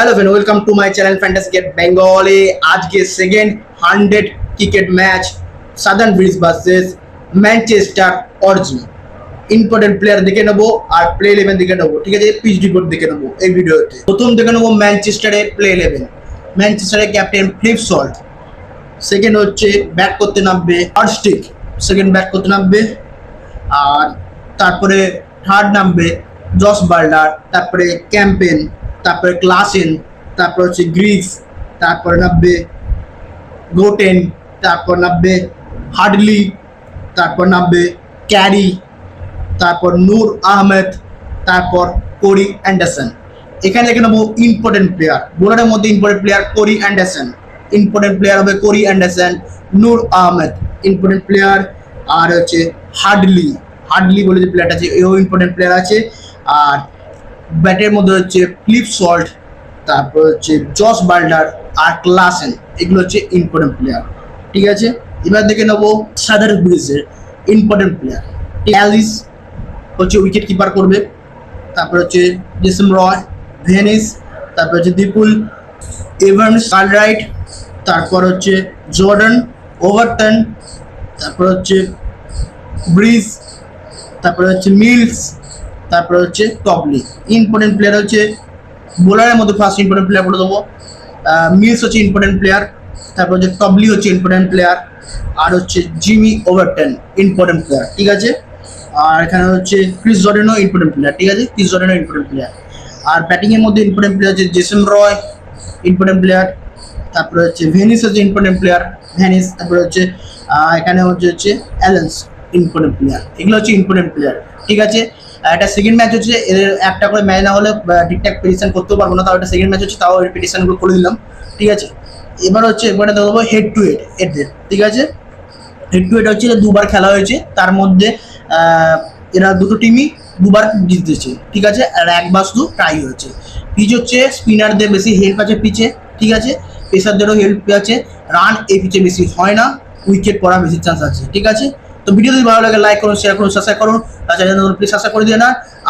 Hello friend, welcome to my channel fantasy get Bengali. আজকে second 100 cricket match Southern Brave versus Manchester Original. Important player দেখে নেবো আর play 11 দেখে নেবো, ঠিক আছে? পিচ রিপোর্ট দেখে নেবো এই ভিডিওতে। প্রথম দেখে নেবো ম্যানচেস্টারের প্লে 11। ম্যানচেস্টারের ক্যাপ্টেন ফিলিপ সল্ট, সেকেন্ড হচ্ছে ব্যাট করতে নামবে হার্স্টিক, সেকেন্ড ব্যাট করতে নামবে। আর তারপরে থার্ড নামবে জস বার্লার, তারপরে ক্যাম্পেন, তারপরে ক্লাসেন, তারপর হচ্ছে গ্রিস, তারপরে নামবে গোটেন, তারপর নামবে হার্ডলি, তারপর নামবে ক্যারি, তারপর নূর আহমেদ, তারপর কোরি অ্যান্ডারসন। এখানে দেখে নেবো ইম্পর্টেন্ট প্লেয়ার। বোলারের মধ্যে important player Corey Anderson, important player হবে Corey Anderson, Noor Ahmad important player, আর হচ্ছে হার্ডলি, হার্ডলি বলে যে প্লেয়ারটা আছে এও ইম্পর্টেন্ট প্লেয়ার আছে। আর ব্যাটের মধ্যে হচ্ছে ফিলিপ সল্ট, তারপর হচ্ছে জস বার্লার আর ক্লাসেন, এগুলো হচ্ছে ইম্পর্টেন্ট প্লেয়ার, ঠিক আছে? এবার দেখে নেবো সাদার্ন ব্রিজের ইম্পর্টেন্ট প্লেয়ার। অ্যালিস হচ্ছে উইকেট কিপার করবে, তারপর হচ্ছে জেসন রয়, ভেনিস, তারপর হচ্ছে দীপুল এভান্স, কার্লরাইট, তারপর হচ্ছে জর্ডান ওভারটন, তারপর হচ্ছে ব্রিজ, তারপরে হচ্ছে মিলস, তারপরে হচ্ছে টবলি। ইম্পর্টেন্ট প্লেয়ার হচ্ছে বোলারের মধ্যে ফার্স্ট ইম্পর্টেন্ট প্লেয়ার বলে দেবো। মিলস হচ্ছে ইম্পর্টেন্ট প্লেয়ার, তারপর হচ্ছে টবলি হচ্ছে ইম্পর্টেন্ট প্লেয়ার, আর হচ্ছে জিমি ওভারটন ইম্পর্টেন্ট প্লেয়ার, ঠিক আছে? আর এখানে হচ্ছে ক্রিস জর্ডানও ইম্পর্টেন্ট প্লেয়ার, ঠিক আছে? ক্রিস জর্ডানও ইম্পর্টেন্ট প্লেয়ার। আর ব্যাটিংয়ের মধ্যে ইম্পর্টেন্ট প্লেয়ার হচ্ছে জেসন রয় ইম্পর্টেন্ট প্লেয়ার, তারপরে হচ্ছে ভেনিস হচ্ছে ইম্পর্টেন্ট প্লেয়ার, ভেনিস, তারপরে হচ্ছে এখানে হচ্ছে অ্যালেন্স ইম্পর্টেন্ট প্লেয়ার। এগুলো হচ্ছে ইম্পর্টেন্ট প্লেয়ার, ঠিক আছে? একটা সেকেন্ড ম্যাচ হচ্ছে, এদের একটা করে ম্যাচ না হলে ঠিকঠাক প্রেডিকশন করতেও পারবো না, তাও একটা সেকেন্ড ম্যাচ হচ্ছে, তাও প্রেডিকশনগুলো করে দিলাম, ঠিক আছে? এবার হচ্ছে এবারে দেবো হেড টু হেড এদের, ঠিক আছে? হেড টু হেড হচ্ছে দুবার খেলা হয়েছে, তার মধ্যে এরা দুটো টিমই দুবার জিতেছে, ঠিক আছে? আর একবার শুধু টাই হয়েছে। পিচ হচ্ছে স্পিনারদের বেশি হেল্প আছে পিচে, ঠিক আছে? পেসারদেরও হেল্প আছে, রান এই পিচে বেশি হয় না, উইকেট পড়ার বেশি চান্স আছে, ঠিক আছে? তো ভিডিও যদি ভালো লাগে লাইক করুন, শেয়ার করুন, সাবস্ক্রাইব করুন, তাছাড়া প্লিজ সাবস্ক্রাইব করে দিয়ে না।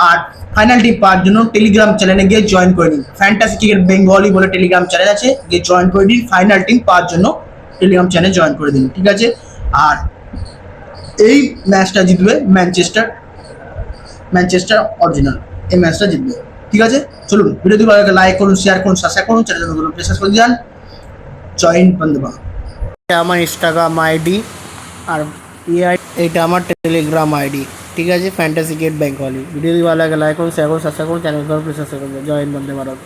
আর ফাইনাল টিম পাওয়ার জন্য টেলিগ্রাম চ্যানেলে গিয়ে জয়েন করে নিন। ফ্যান্টাসি ক্রিকেট বেঙ্গলি বলে টেলিগ্রাম চ্যানেল আছে, গিয়ে জয়েন করে দিন। ফাইনাল টিম পাওয়ার জন্য টেলিগ্রাম চ্যানেল জয়েন করে দিন, ঠিক আছে? আর এই ম্যাচটা জিতবে ম্যানচেস্টার অরিজিনাল, এই ম্যাচটা জিতবে, ঠিক আছে? চলুন, ভিডিও যদি ভালো লাগে লাইক করুন, শেয়ার করুন, সাবস্ক্রাইব করুন, চ্যানেল প্রেস করে দিন। জয়েন বন্ধুবা, এটা আমার ইনস্টাগ্রাম আইডি, আর এইটা আমার টেলিগ্রাম আইডি, ঠিক আছে? Fantasy get Bengali. ভিডিও যদি ভালো লাগে লাইক করুন, শেয়ার করুন, সাবস্ক্রাইব করুন, চ্যানেল প্রেস করে দিন। জয়েন বন্ধে ভারত।